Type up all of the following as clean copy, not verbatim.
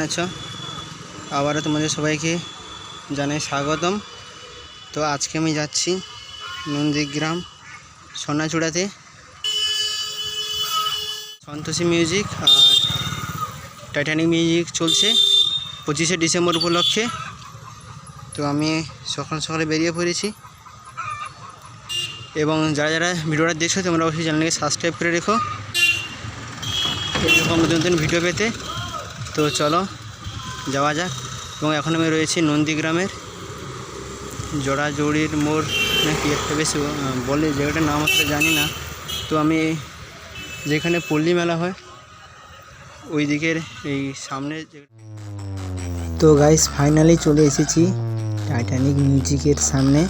আছো? আবারও তোমাদের সবাইকে জানাই স্বাগতম। তো আজকে আমি যাচ্ছি নন্দীগ্রাম সোনাচূড়াতে সন্তোষী মিউজিক আর টাইটানিক মিউজিক চলছে 25শে ডিসেম্বর উপলক্ষে। তো আমি সকাল সকালে বেরিয়ে পড়েছি এবং যারা যারা ভিডিওটা দেখছো তোমরা অবশ্যই চ্যানেলকে সাবস্ক্রাইব করে রেখো এরকম নতুন নতুন ভিডিও পেতে। তো চলো যাওয়া যাক। এবং এখন আমি রয়েছি নন্দীগ্রামের জোড়াজুড়ির মোড় নাকি একটা বেশি বলে, জায়গাটার নাম আসলে জানি না। তো আমি যেখানে পল্লী মেলা হয় ওই দিকের এই সামনে। তো গাইস ফাইনালি চলে এসেছি টাইটানিক মিউজিকের সামনে।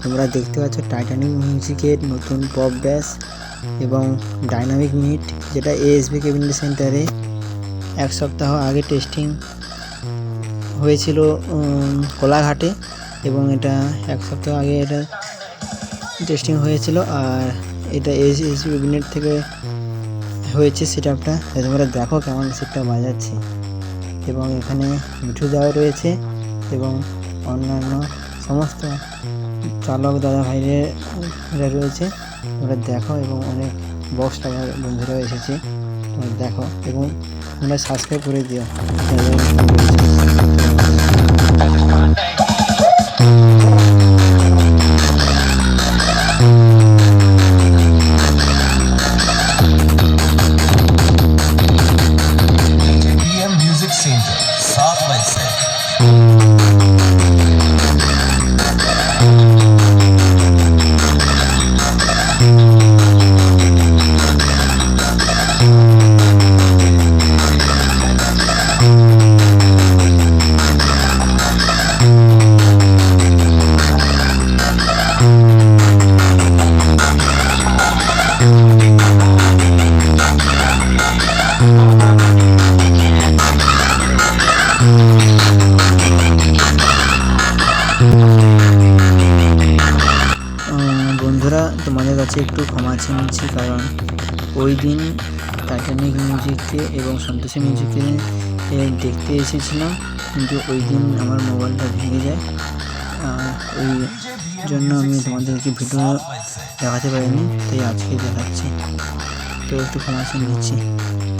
তোমরা দেখতে পাচ্ছ টাইটানিক মিউজিকের নতুন পপ ব্যাস এবং ডাইনামিক মিট, যেটা এএসবি কেবিনেট সেন্টারে এক সপ্তাহ আগে টেস্টিং হয়েছিল কোলাঘাটে, এবং এটা এক সপ্তাহ আগে এটা টেস্টিং হয়েছিল। আর এটা এএসবি কেবিনেট থেকে হয়েছে সেট আপটা। তোমরা দেখো কেমন সেটটা বাজাচ্ছে। এবং এখানে মিঠু দাও রয়েছে এবং অন্যান্য সমস্ত চালক দাদা ভাইরা রয়েছে। তোমরা দেখো এবং অনেক বক্স টাকার বন্ধুরাও এসেছে, তোমরা দেখো এবং তোমরা সাবস্ক্রাইব করে দিও। म्यूजिक सेंटर 7 मई से। বন্ধুরা তোমাদের কাছে একটু ক্ষমা চেয়েছি, কারণ ওই দিন টাইটানিক মিউজিককে এবং সন্তোষী মিউজিককে দেখতে এসেছিলাম, কিন্তু ওই দিন আমার মোবাইলটা ভেঙে যায়। ওই জন্য আমি তোমাদেরকে ভিডিও দেখাতে পারিনি, তাই আজকে দেখাচ্ছি। তো একটু ক্ষমা চেয়ে নিচ্ছি।